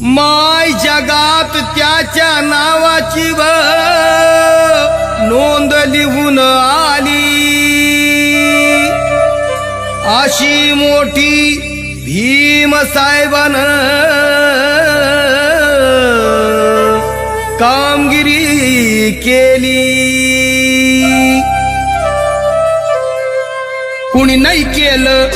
माय जगात त्याच्या नावाची नोंद लिहून आली, अशी मोठी भीम साहेबानं कामगिरी केली. कुणी नाही केलं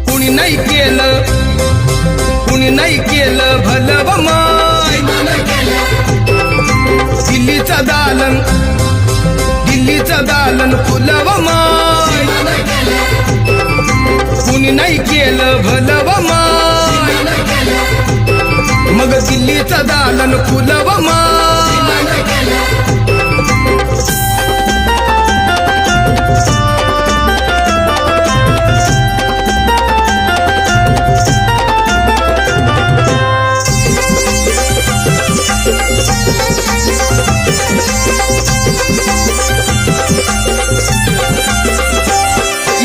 कुणी नाही केलं भलं व माय. दिल्लीचं दालन फुलं व माय. कुणी नाही केलं भलं व माय. मग दिल्लीचं दालन फुलं व माय.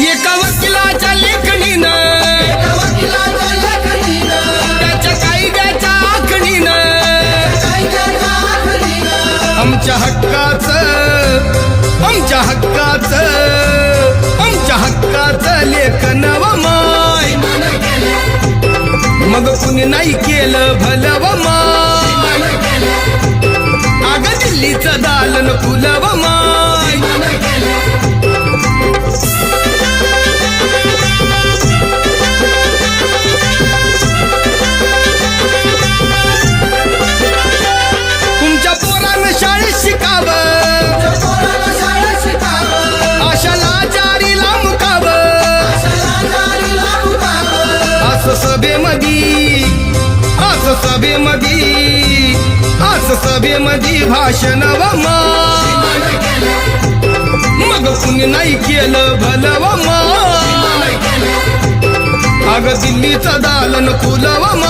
एका वकिलाच्या लेखणीनं, त्याच्या कायद्याच्या आखणीनं आमच्या हक्काचं लेखन व माय. मग कुणी नाही केलं भलं व माय. अगं दिल्लीचं दालन फुलं व माय. तुमच्या पोरानं शाळेत शिकावं, आशाला जारीला मुकावं, असं सभेमधी भाषण व माय. मग कुणी नाही केलं भलं व माय. अगं दिल्लीचं दालन फुलं व माय.